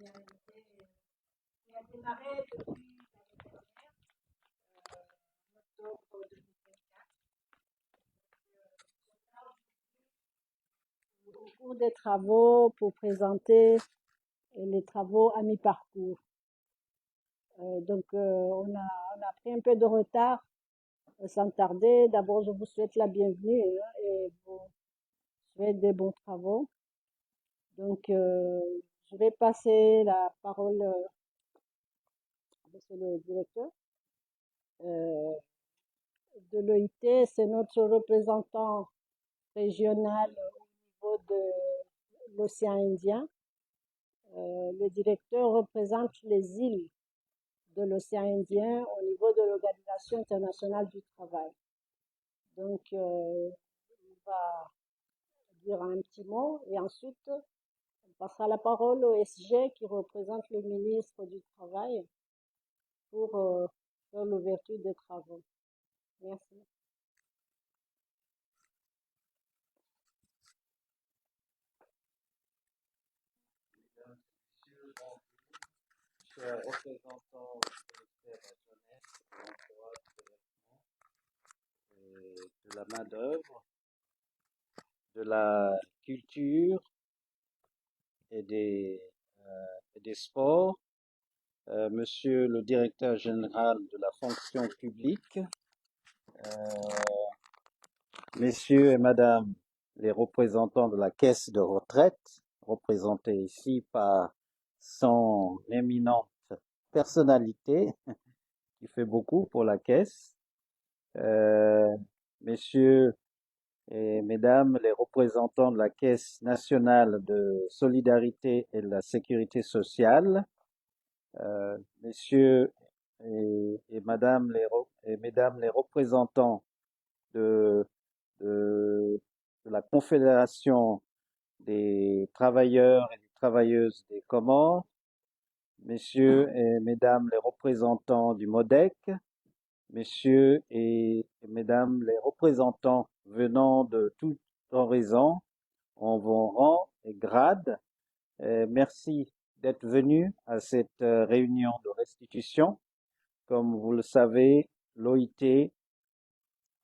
qui a démarré depuis l'année dernière, en octobre 2024. Au cours des travaux pour présenter les travaux à mi-parcours. On a pris un peu de retard sans tarder. D'abord, je vous souhaite la bienvenue et vous souhaite des bons travaux. Donc, je vais passer la parole à monsieur le directeur euh, de l'OIT. C'est notre représentant régional au niveau de l'océan Indien. Le directeur représente les îles de l'océan Indien au niveau de l'Organisation internationale du travail. Donc, il va dire un petit mot et ensuite, on passera la parole au SG qui représente le ministre du Travail pour faire l'ouverture des travaux. Merci. Chers représentants du ministère de la Jeunesse, de l'Emploi, du Développement et de la main-d'œuvre, de la culture et des sports, Monsieur le directeur général de la fonction publique, Messieurs et Madame les représentants de la caisse de retraite, représentés ici par son éminente personnalité, qui fait beaucoup pour la caisse, Messieurs et Mesdames les représentants de la Caisse nationale de solidarité et de la sécurité sociale, Messieurs et Madame et Mesdames les représentants de, de, de la Confédération des travailleurs et des travailleuses des Comores, Messieurs et Mesdames les représentants du MODEC, Messieurs et Mesdames les représentants venant de tout horizon, en vos rangs et grades, merci d'être venus à cette réunion de restitution. Comme vous le savez, l'OIT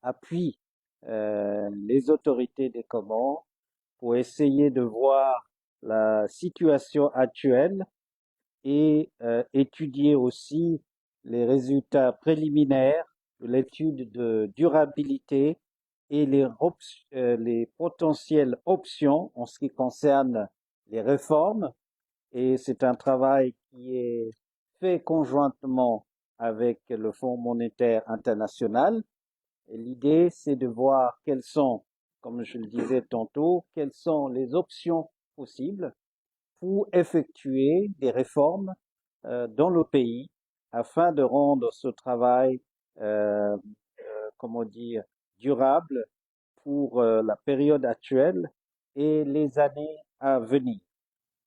appuie les autorités des Comores pour essayer de voir la situation actuelle et étudier aussi les résultats préliminaires de l'étude de durabilité et les potentielles options en ce qui concerne les réformes. Et c'est un travail qui est fait conjointement avec le Fonds monétaire international. Et l'idée, c'est de voir quelles sont, comme je le disais tantôt, quelles sont les options possibles pour effectuer des réformes dans le pays afin de rendre ce travail, comment dire, durable pour la période actuelle et les années à venir.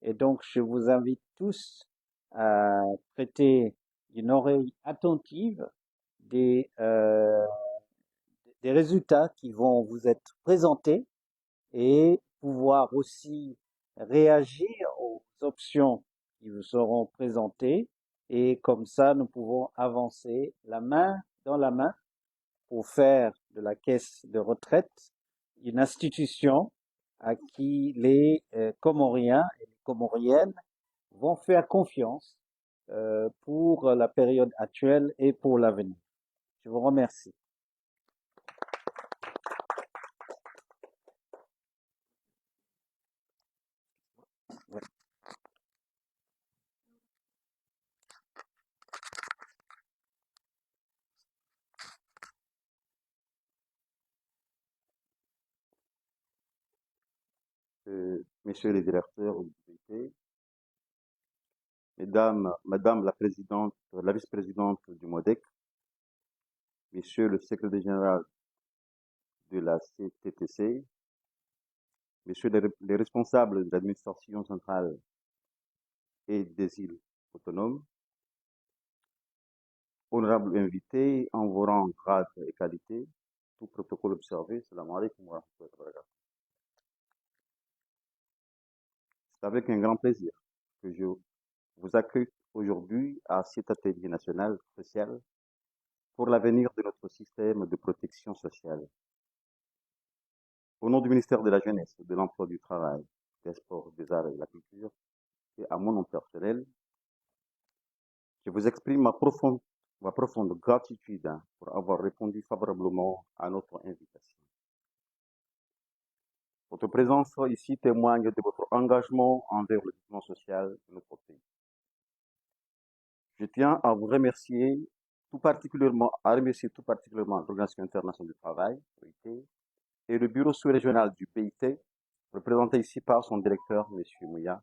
Et donc, je vous invite tous à prêter une oreille attentive des, euh, des résultats qui vont vous être présentés et pouvoir aussi réagir aux options qui vous seront présentées. Et comme ça, nous pouvons avancer la main dans la main pour faire de la caisse de retraite une institution à qui les Comoriens et les Comoriennes vont faire confiance pour la période actuelle et pour l'avenir. Je vous remercie. Messieurs les directeurs autorités, Madame la présidente, la vice-présidente du MODEC, Monsieur le secrétaire général de la CTTC, Messieurs les responsables de l'administration centrale et des îles autonomes, honorables invités en vos rangs, grades et qualités, tout protocole observé, salam alaikum wa rahmatullahi wa barakatuh. C'est avec un grand plaisir que je vous accueille aujourd'hui à cet atelier national crucial pour l'avenir de notre système de protection sociale. Au nom du ministère de la Jeunesse, de l'Emploi, du Travail, des Sports, des Arts et de la Culture, et à mon nom personnel, je vous exprime ma profonde gratitude pour avoir répondu favorablement à notre invitation. Votre présence ici témoigne de votre engagement envers le développement social de notre pays. Je tiens à vous remercier tout particulièrement l'Organisation internationale du travail, l'OIT, et le bureau sous-régional du PIT, représenté ici par son directeur, M. Mouya,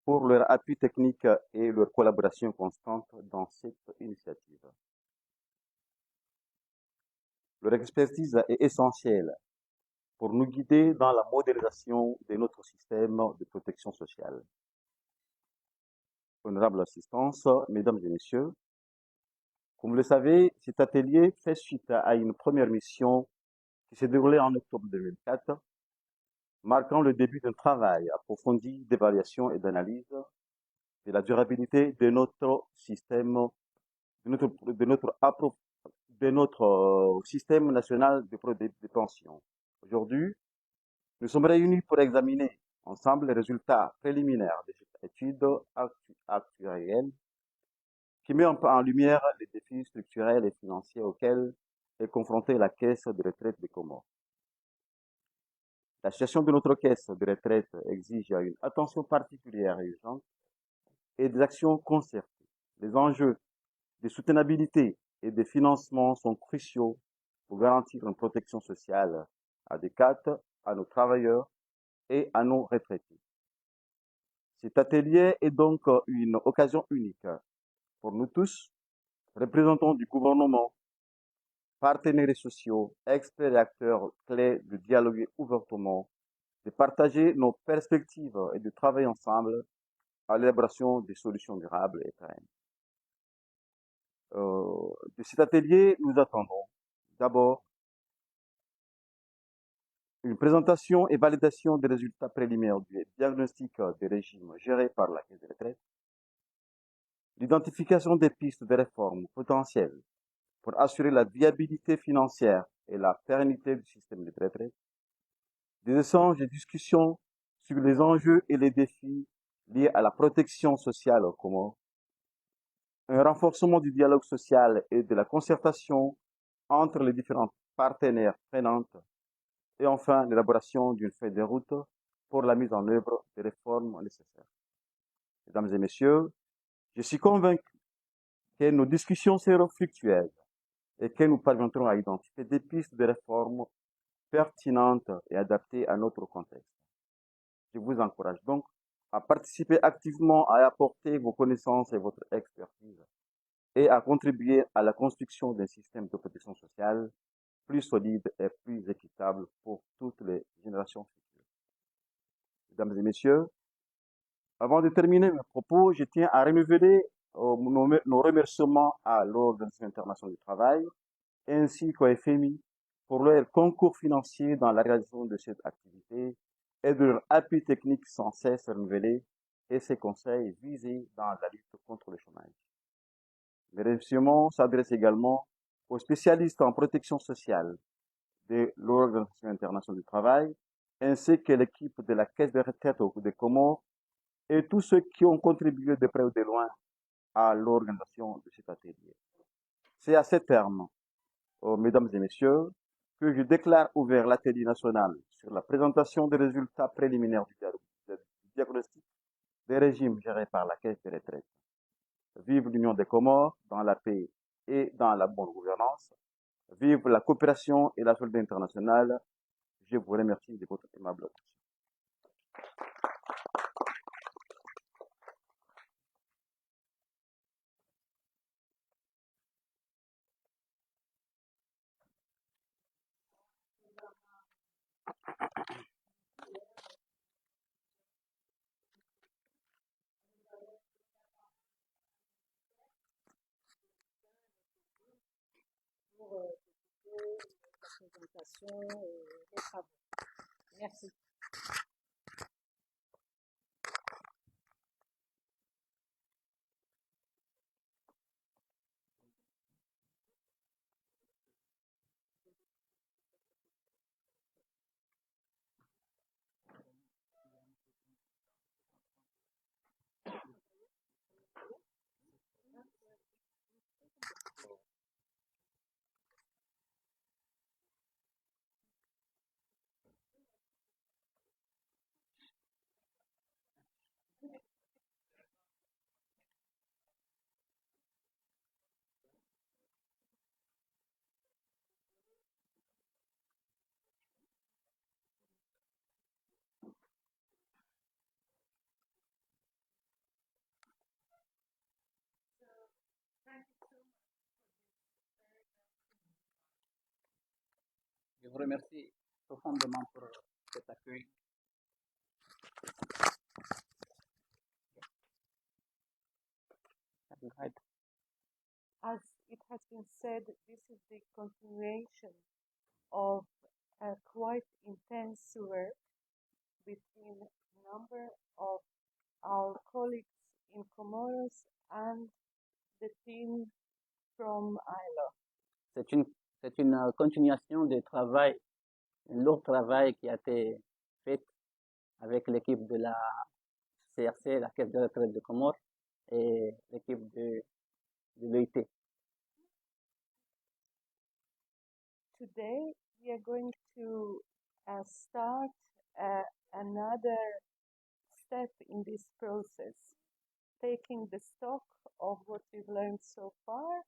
pour leur appui technique et leur collaboration constante dans cette initiative. Leur expertise est essentielle pour nous guider dans la modélisation de notre système de protection sociale. Honorable assistance, mesdames et messieurs, comme vous le savez, cet atelier fait suite à une première mission qui s'est déroulée en octobre 2004, marquant le début d'un travail approfondi d'évaluation et d'analyse de la durabilité de notre système, de notre système national de pension. Aujourd'hui, nous sommes réunis pour examiner ensemble les résultats préliminaires de cette étude actuarielle qui met en lumière les défis structurels et financiers auxquels est confrontée la caisse de retraite des Comores. La situation de notre caisse de retraite exige une attention particulière et urgente et des actions concertées. Les enjeux de soutenabilité et de financement sont cruciaux pour garantir une protection sociale adéquate à nos travailleurs et à nos retraités. Cet atelier est donc une occasion unique pour nous tous, représentants du gouvernement, partenaires sociaux, experts et acteurs clés, de dialoguer ouvertement, de partager nos perspectives et de travailler ensemble à l'élaboration des solutions durables et pérennes. De cet atelier, nous attendons d'abord une présentation et validation des résultats préliminaires du diagnostic des régimes gérés par la Caisse de retraite, l'identification des pistes de réforme potentielles pour assurer la viabilité financière et la pérennité du système de retraite, des échanges et discussions sur les enjeux et les défis liés à la protection sociale aux Comores, un renforcement du dialogue social et de la concertation entre les différents partenaires prenantes, et enfin l'élaboration d'une feuille de route pour la mise en œuvre des réformes nécessaires. Mesdames et messieurs, je suis convaincu que nos discussions seront fructueuses et que nous parviendrons à identifier des pistes de réforme pertinentes et adaptées à notre contexte. Je vous encourage donc à participer activement, à apporter vos connaissances et votre expertise et à contribuer à la construction d'un système de protection sociale plus solide et plus équitable pour toutes les générations futures. Mesdames et messieurs, avant de terminer mes propos, je tiens à renouveler nos remerciements à l'Organisation internationale du travail ainsi qu'au FMI pour leur concours financier dans la réalisation de cette activité et de leur appui technique sans cesse renouvelé et ses conseils visés dans la lutte contre le chômage. Mes remerciements s'adressent également aux spécialistes en protection sociale de l'Organisation internationale du travail, ainsi que l'équipe de la Caisse de retraite des Comores et tous ceux qui ont contribué de près ou de loin à l'organisation de cet atelier. C'est à ce terme, mesdames et messieurs, que je déclare ouvert l'atelier national sur la présentation des résultats préliminaires du diagnostic des régimes gérés par la Caisse de retraite. Vive l'Union des Comores dans la paix et dans la bonne gouvernance. Vive la coopération et la solidarité internationale. Je vous remercie de votre aimable attention. Pour la présentation et les travaux. Merci. vous remercie profondément pour cet accueil. As it has been said, this is the continuation of a quite intense work between a number of our colleagues in Comoros and the team from ILO. C'est une continuation de travail, un lourd travail qui a été fait avec l'équipe de la CRC, la Caisse de retraite de Comores, et l'équipe de l'EIT. Today, we are going to start another step in this process, taking the stock of what we've learned so far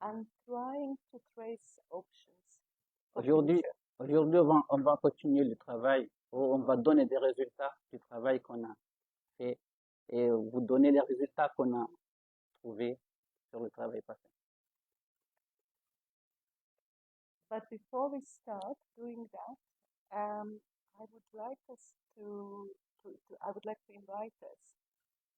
and trying to trace options. Aujourd'hui, on va continuer le travail, on va donner des résultats du travail qu'on a fait et vous donner les résultats qu'on a trouvés sur le travail passé. But before we start doing that, I would like to invite us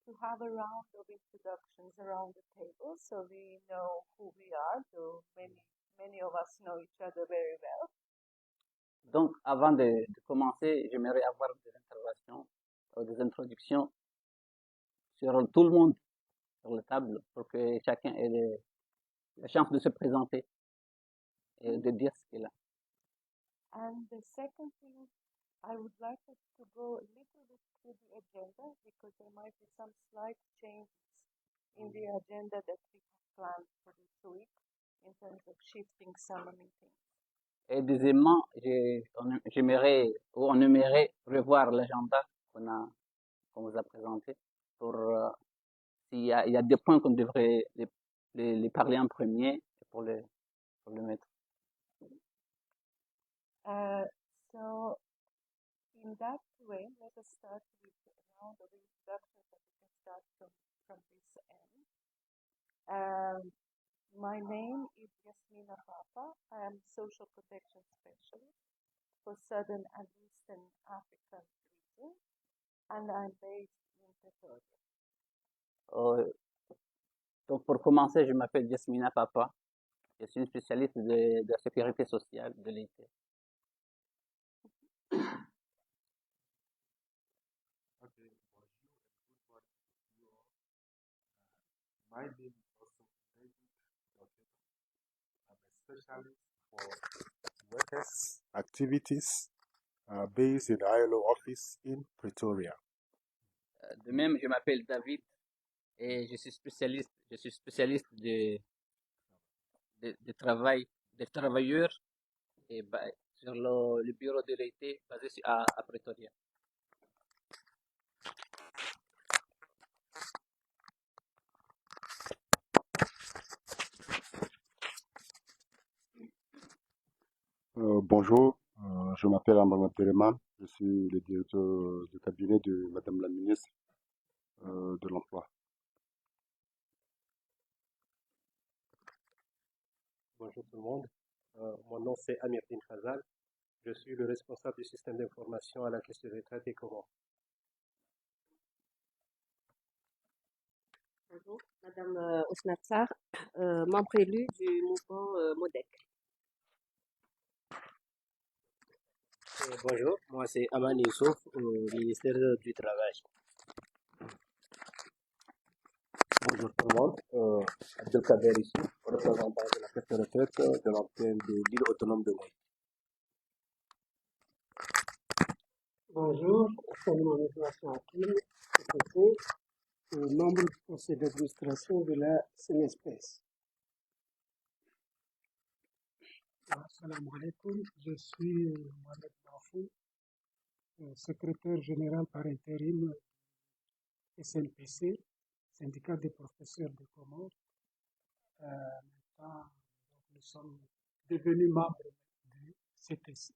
to have a round of introductions around the table, so we know who we are. So many of us know each other very well. Donc, avant de commencer, j'aimerais avoir des introductions sur tout le monde sur la table pour que chacun ait la chance de se présenter et de dire ce qu'il a. And the second thing, I would like us to go a little bit through the agenda because there might be some slight changes in the agenda that we have planned for this week in terms of shifting some meetings. Et deuxièmement, on aimerait revoir l'agenda qu'on vous a présenté pour s'il y a des points qu'on devrait les parler en premier pour le mettre. So in that way, let us start with a round of introductions that we can start from this end. My name is Yasmina Papa. I am Social Protection Specialist for Southern and Eastern African region, and I'm based in Pretoria. Donc pour commencer, je m'appelle Yasmina Papa. Je suis une spécialiste de la sécurité sociale de l'EIT. Okay, bonjour and good morning to you all. My name is also David Doketa. I'm a specialist for workers' activities based in ILO office in Pretoria. De même, je m'appelle David et je suis spécialiste de travail des travailleurs et sur le bureau de l'EIT basé à Pretoria. Bonjour, je m'appelle Amram Abdelrahman, je suis le directeur du cabinet de Madame la ministre de l'Emploi. Bonjour tout le monde, mon nom c'est Amirdine Khazal, je suis le responsable du système d'information à la Caisse de retraite des Comores. Bonjour, Madame Ousmane Sarr, membre élu du mouvement MODEC. Bonjour, moi c'est Aman Youssouf au ministère du Travail. Bonjour tout le monde, Abdelkader ici, représentant de la Caisse de retraite de l'antenne de l'île autonome de Maï. Bonjour, salut administration Hakim, CPC, membre du conseil d'administration de la CNSPS. Assalamu alaikum, je suis Mohamed Bafou, secrétaire général par intérim SNPC, syndicat des professeurs de Comores. Maintenant, nous sommes devenus membres du CTC.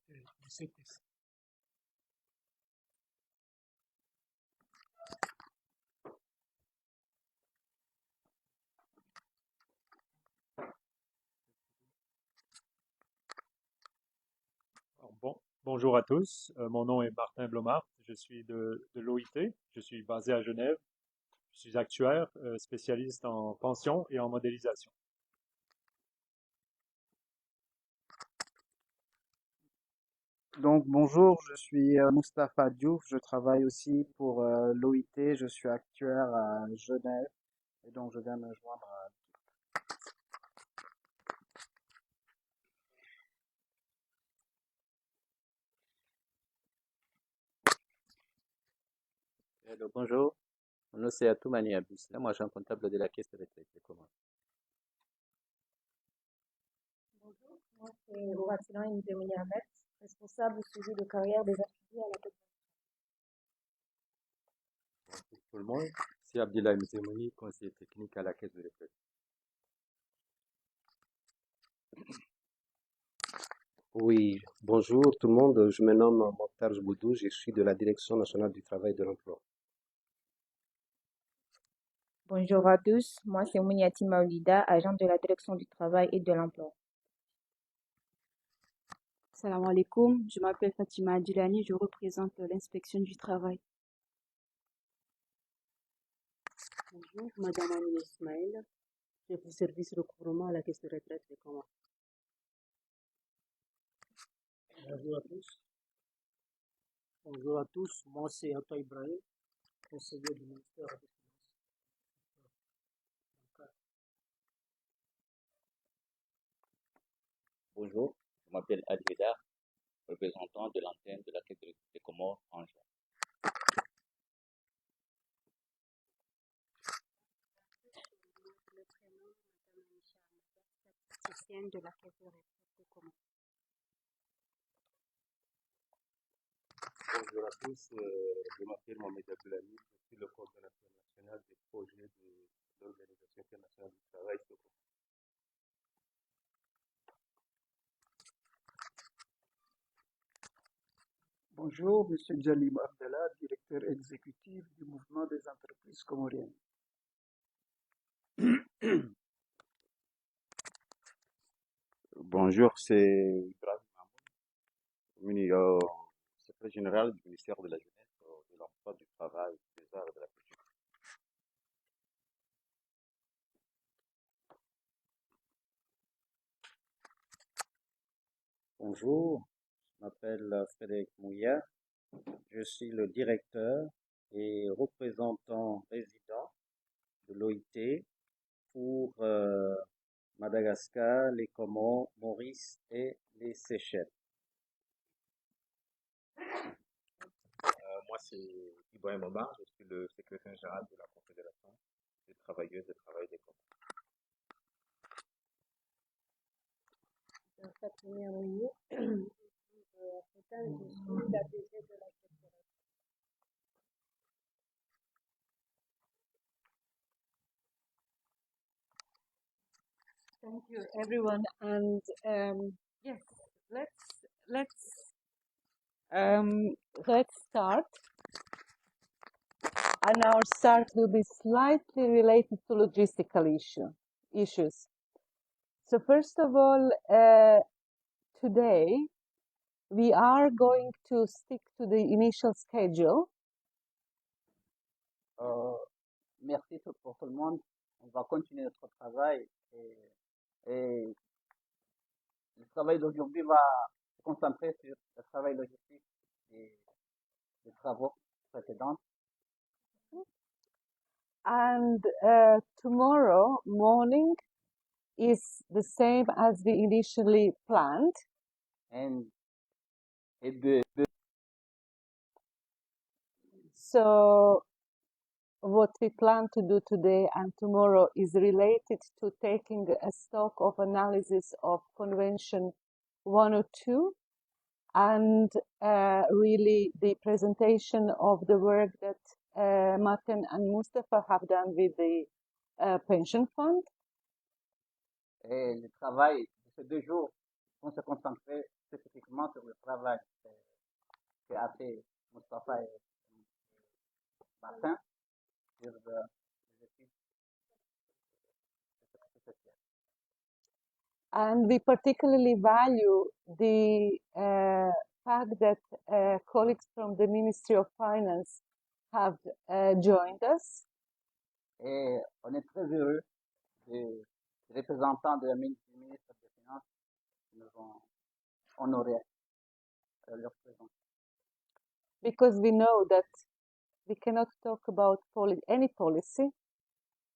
Bonjour à tous, mon nom est Martin Blomart, je suis de l'OIT, je suis basé à Genève, je suis actuaire, spécialiste en pension et en modélisation. Donc bonjour, je suis Moustapha Diouf, je travaille aussi pour l'OIT, je suis actuaire à Genève et donc je viens me joindre à... Hello, bonjour. Mon nom c'est Atoumani Aboussela. Moi, je suis un comptable de la Caisse de retraite des Comores. Bonjour, moi c'est Horatila Ndemini Ahmed, responsable du suivi de carrière des affiliés à la Côte Bonjour tout le monde, c'est Abdullah Mzemouni, conseiller technique à la Caisse de retraite. Oui, bonjour tout le monde, je me nomme Mokhtar Boudou, je suis de la Direction nationale du travail et de l'emploi. Bonjour à tous, moi c'est Mouniati Maoulida, agent de la Direction du travail et de l'emploi. Salam alaikum, je m'appelle Fatima Adilani, je représente l'inspection du travail. Bonjour, Madame Amine Ismaël, chef du service recouvrement à la Caisse de retraite des Comores. Bonjour à tous. Bonjour à tous, moi c'est Atta Ibrahim, conseiller du ministère des Finances. Bonjour, je m'appelle Ali Vedar, représentant de l'antenne de la Caisse des Comores en juin. Statisticienne de la Caisse de retraite des Comores. Bonjour à tous, je m'appelle Mohamed Abdelhamid, je suis le coordonnateur national des projets de l'Organisation internationale du travail. Bonjour, Monsieur Djalim Abdallah, directeur exécutif du mouvement des entreprises comoriennes. Bonjour, c'est Ibrahim Mahmoud, secrétaire général du ministère de la Jeunesse, de l'Emploi, du Travail, des Arts et de la Culture. Bonjour, je m'appelle Frédéric Mouillat, je suis le directeur et représentant résident de l'OIT pour Madagascar, les Comores, Maurice et les Seychelles. Moi, c'est Ibrahim Omar, je suis le secrétaire général de la Confédération des travailleurs et travail des Comores. Fatima Mouillé, je suis la DG de la Caisse de retraite. Thank you, everyone. And yes, let's start. And our start will be slightly related to logistical issues. So first of all, today we are going to stick to the initial schedule. Merci pour tout le monde. On va continuer notre travail et le travail d'aujourd'hui va se concentrer sur le travail logistique des travaux précédents. And tomorrow morning is the same as we initially planned. So what we plan to do today and tomorrow is related to taking a stock of analysis of Convention 102 and really the presentation of the work that Martin and Mustafa have done with the pension fund. Et le travail de ces 2 jours vont se concentrer spécifiquement sur le travail qu'a fait Mustafa et Martin sur les études. And we particularly value the fact that colleagues from the Ministry of Finance have joined us. Et on est très heureux des représentants du ministre des Finances qui nous ont honorés leur présence. Because we know that we cannot talk about any policy,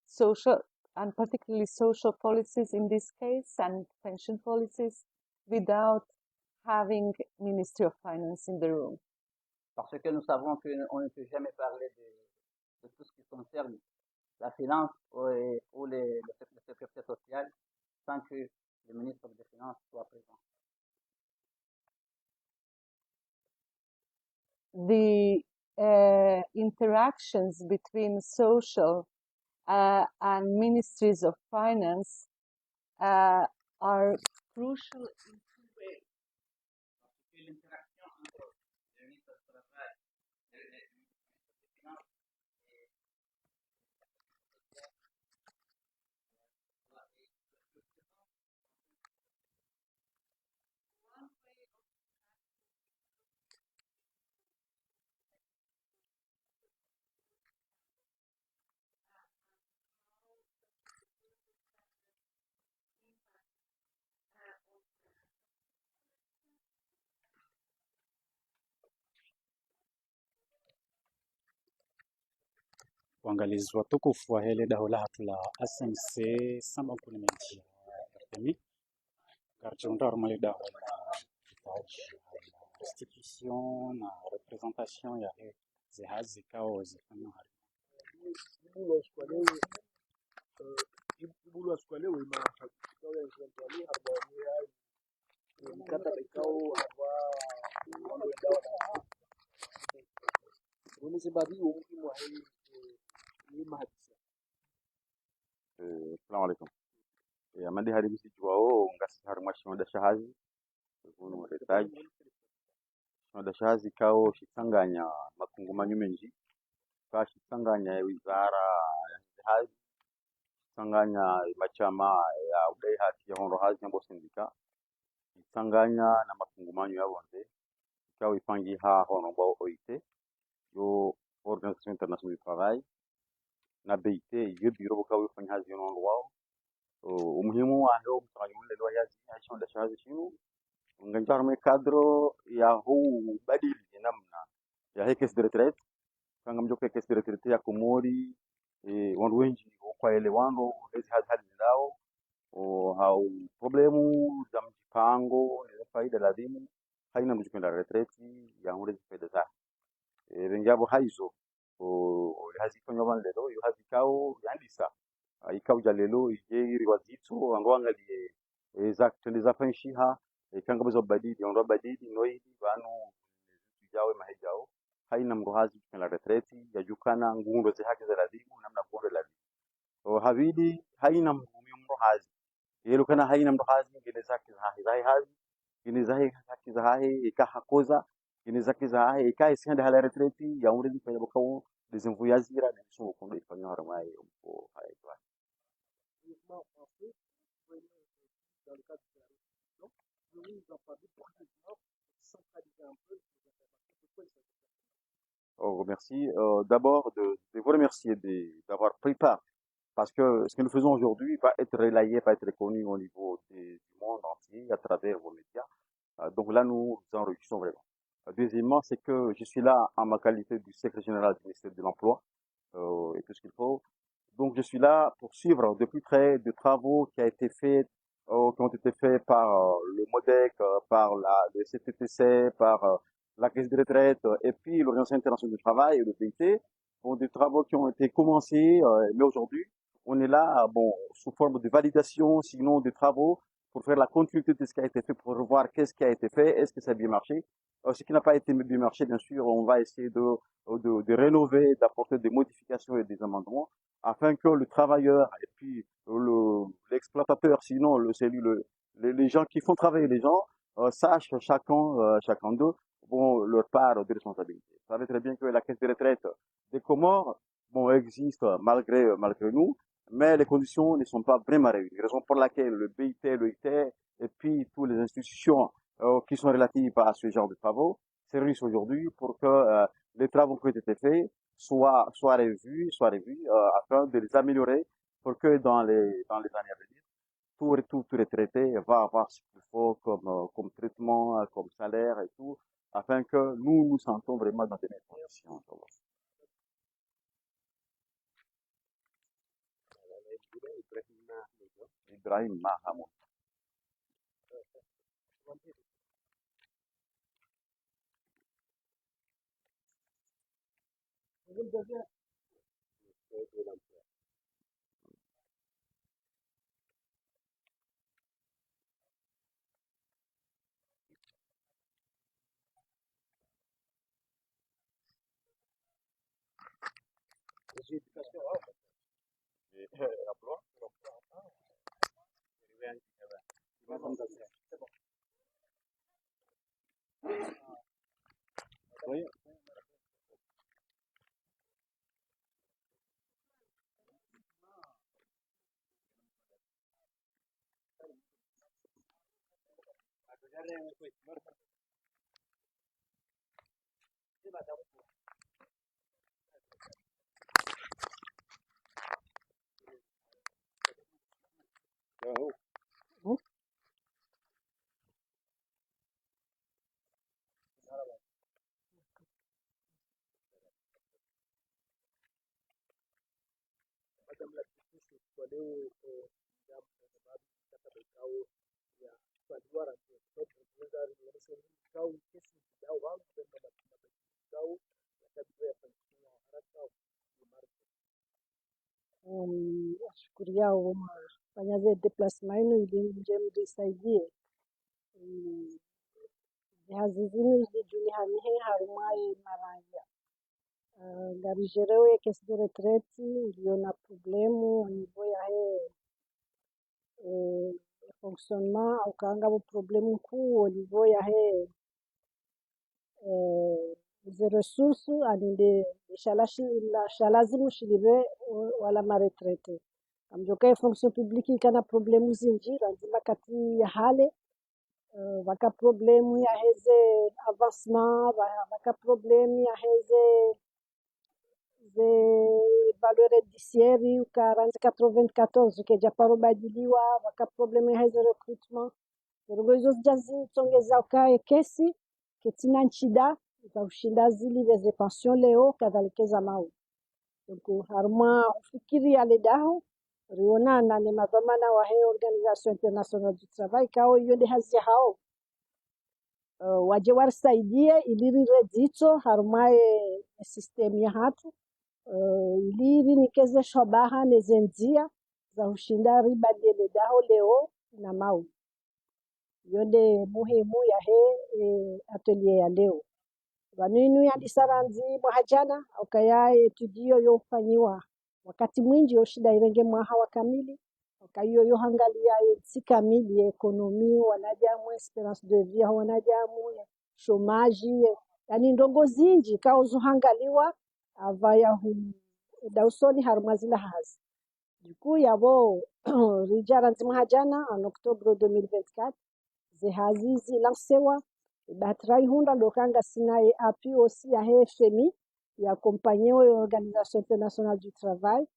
social and particularly social policies in this case and pension policies, without having Ministry of Finance in the room. Parce que nous savons qu'on ne peut jamais parler de tout ce qui concerne la finance ou le secrétaire social sans que le ministre des Finances soit présent. The interactions between social and ministries of finance are crucial in two ways. Uangalizi watukufu wa hele daho lahat la SNC sama kulimentia RTMI garjundar mali daho la restitution na representation ya he zihazi kao zifanya hari ibulu askwalewe ma hakikawa ya zantali harba ya mikata bekao harba wando dawa Runi sebadi umuhimu wa hii Assalamu alaikum. Amadi hari misi juao ngasi hari mwashi da shahazi kunu wadetaji da shahazi kao shitanganya makungumanyu menji ka shitanganya wizara ya shahazi shitanganya machama ya udai hati ya honro hazi nyambo sindika shitanganya na makungumanyu ya bonde kao ipangi ha honro bao oite yo Organisation Internationale du Travail na BIT yo biro boka wi fanya hazi non wao umuhimu wa leo mtanganyule leo yazi aisha da shahazi shinu nganjar me kadro ya huu badili namna ya hekes de retraite kanga mjoke hekes de retraite ya komori wandu wengi kwa elewano hizi hadi ndao au problemu za mjipango na faida lazima haina mjukenda retraite ya ngure faida za benjabo haizo hazifanywa bana lelo yo hazikao yandisa ikao jalelo ije wazito angwanga die exact les affaires kanga bezo badidi ndo badidi noidi banu tujawe mahejao haina mruhazi kwa retreti ya jukana ngundo za haki za lazima namna bonde lazima havidi haina mruhazi yelo kana haina mruhazi ngine zake za hazi ngine za haki za hahe ikahakoza ngine zake za hahe ikaisenda hala retreti ya umri kwa bokao desenvolvazira na sio kondo ifanywa haramai mpo haitwa dans le cadre de la réflexion, nous nous en parlons brièvement pour centraliser un peu les informations de quoi il s'agit. Merci. D'abord, de vous remercier d'avoir pris part, parce que ce que nous faisons aujourd'hui va être relayé, va être reconnu au niveau du monde entier à travers vos médias. Donc là, nous enrichissons vraiment. Deuxièmement, c'est que je suis là en ma qualité du secrétaire général du ministère de l'Emploi et tout ce qu'il faut. Donc, je suis là pour suivre de plus près des travaux qui ont été faits par le MODEC, par le CTTC, par la Caisse de retraite et puis l'Organisation internationale du travail et le BIT. Bon, des travaux qui ont été commencés, mais aujourd'hui, on est là, bon, sous forme de validation, sinon des travaux, pour faire la continuité de ce qui a été fait, pour revoir qu'est-ce qui a été fait, est-ce que ça a bien marché. Ce qui n'a pas été bien marché, bien sûr, on va essayer de rénover, d'apporter des modifications et des amendements, afin que le travailleur et puis l'exploitateur, sinon les gens qui font travailler les gens, sachent chacun d'eux, bon, leur part de responsabilité. Vous savez très bien que la caisse de retraite des Comores, bon, existe malgré nous, mais les conditions ne sont pas vraiment réunies. Raison pour laquelle le BIT, le IT et puis toutes les institutions qui sont relatives à ce genre de travaux se réunissent aujourd'hui pour que les travaux qui ont été faits soient revus, afin de les améliorer pour que dans les années à venir, tout retraité va avoir ce qu'il faut comme traitement, comme salaire et tout, afin que nous nous sentons vraiment dans des meilleures conditions. Ibrahim Mahamoud. Oui. Madame la directrice, leo jambo kwa sababu nataka vikao ya kuadhiwa rangi kuweza kuonyesha vikao kesi vikao wangu kwenda vikao ya tabia ya kufanyiwa haraka washukuru yao fanya zile déplacement yenu ili mje mjisaidie zihazi zinu zijulihanihe harumaye maraya ngarijerewe caisse de retraite ndio na problemu au niveau ya fonctionnement au kanga bo problemu kuu au niveau ya ze ressources aninde shalazimu shilibe wala maretraite kamjoka fonction publique kana problemu zinji lazima kati ya hale vaka problemu ya heze avancement vaka problemu ya heze ze valeur indiciaire ukaranzi 94 ukeja parobadiliwa vaka problemu ya heze recruitment rogozo jazi tongeza ukae kesi ketina nchida za ushinda zili ze pension leo kadhalika za mau donc harma ufikiri aledaho rionana ni madhamana wa he organisation internationale du travail kao yonde hazi hao waje warsaidie ilirire dzitso harumaye system ya hatu iliri nikeze shabaha nezenzia za ushinda riba dele daho leo na mau yonde muhimu ya he atelier ya leo vaninu ya disaranzi mwahajana ukaya etudio yofanyiwa wakati mwingi yoshida irenge mwaha wa kamili wakayo yohangalia si kamili ekonomi wanajamu esperance de vie wanajamu chômage yani ndongo zinji kao zuhangaliwa avaya dausoni harumazila hazi duku yabo rijaranzi mwahajana en octobre 2024 zihazi zilansewa batrai hunda dokanga sinaye appui aussi ya FMI ya accompagner l'Organisation internationale du travail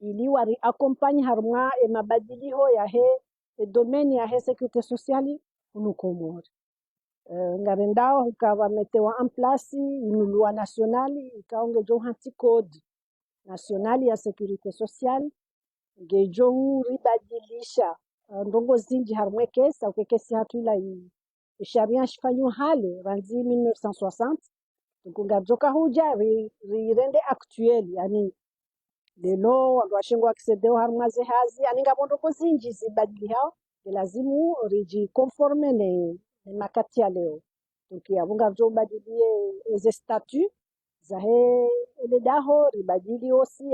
ili wari accompagne harma e mabadiliko ya domaine ya sécurité sociale unukomori ngarendao ukawa metewa en place une loi nationale ikaonge jo hanti code nationale ya sécurité sociale ngejo ribadilisha ndongo zinji harmwe kesi au kesi hatu ila sharia shifanywa hale ranzi 1960 kungadzoka huja rirende actuel yani lelo wandu washengwa kisedeo harmaze hazi yani ngabondoko zinji zibadili hao lazimu riji conforme ne makati ya leo tukia bunga vyo badilie ze statut za le daho ribadili aussi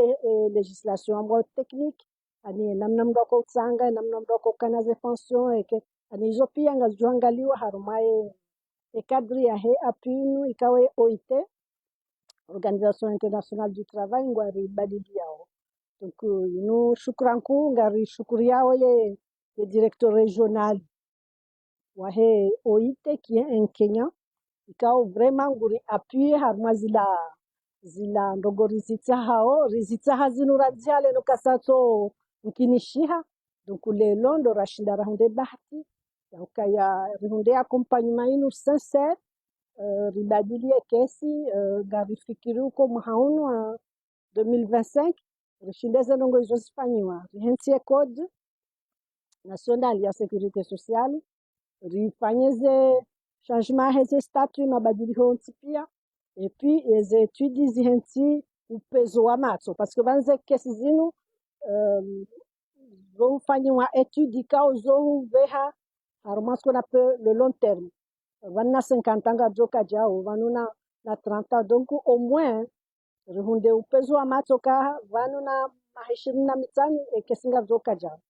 legislation ambayo technique ani namna mdoko utsanga namna mdoko kana ze pension eke ani hizo pia ngaziangaliwa harumaye kadri ya apinu ikawe OIT Organisation Internationale du Travail ngwari badili yao donc nous shukran ku ngari shukuri yao ye directeur régional wahe oite qui est un Kenyan ikao vraiment nguri appuyer harma zila ndogo rizitsa hao rizitsa hazinu radiale no kasato mkinishiha donc lelo ndo rashinda rahunde bahati yaukaya rihunde accompagnement inu sincere ribadilie kesi garifikiri uko mhaunu wa 2025 rishindeze ndongo izo zifanyiwa rihensie code national ya sécurité sociale rifanyeze changement heze statut mabadiliko nti pia et puis les études zihensi upezo wa macho parce que banze kesi zinu zofanyiwa étude kao zoveha haruma ce qu'on appelle le long terme vanna 50 ans joka jao vanuna na 30 ans donc au moins rihunde upezo wa macho ka vanuna mahishirina mitani ekesinga joka jao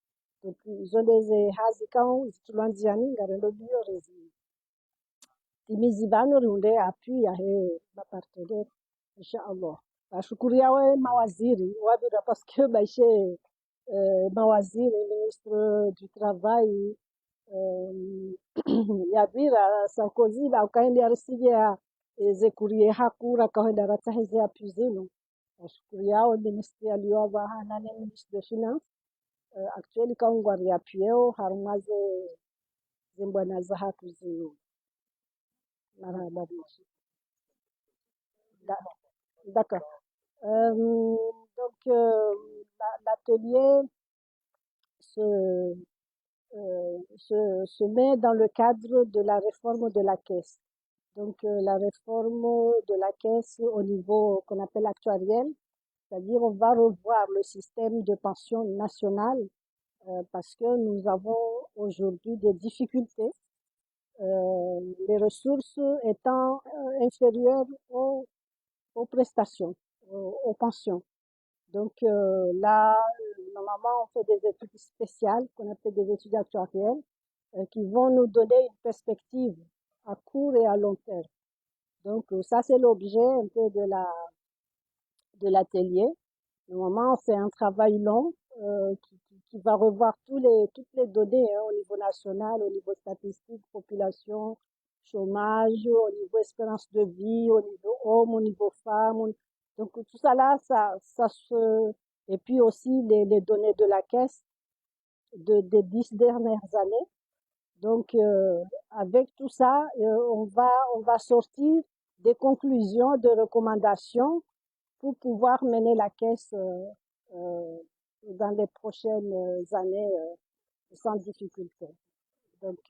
donc izo ndeze hazi kao zitulanziani ngarendo bio rezi timizi vanu rihunde appui ya he mapartenaire inshallah bashukuria we mawaziri wabira parce que baishe mawaziri ministre du travail yabira Sarkozy baukaende arisigia ezekurie hakura kaenda rataheze apuzino bashukuria we ministre aliyoba hanane ministre de finance actually kaungwa riapieo harumaze zimbwana za hatu zino marhaba bichi. D'accord. Donc, l'atelier se met dans le cadre de la réforme de la caisse. Donc, la réforme de la caisse au niveau qu'on appelle actuariel, c'est-à-dire on va revoir le système de pension national parce que nous avons aujourd'hui des difficultés, les ressources étant inférieures aux prestations, aux pensions. Donc là, normalement, on fait des études spéciales, qu'on appelle des études actuarielles, qui vont nous donner une perspective à court et à long terme. Donc ça, c'est l'objet un peu de l'atelier. Normalement, on fait un travail long qui va revoir toutes les données au niveau national, au niveau statistique, population, chômage, au niveau espérance de vie, au niveau homme, au niveau femme. Donc tout ça là, ça se... Et puis aussi les données de la caisse des 10 dernières années. Donc avec tout ça, on va sortir des conclusions, des recommandations pour pouvoir mener la caisse dans les prochaines années sans difficulté. Donc,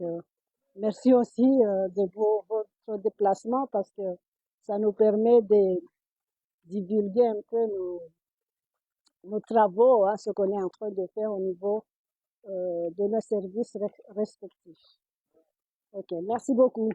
merci aussi de votre déplacement parce que ça nous permet de divulguer un peu nos travaux, hein, ce qu'on est en train de faire au niveau de nos services respectifs. Ok, merci beaucoup.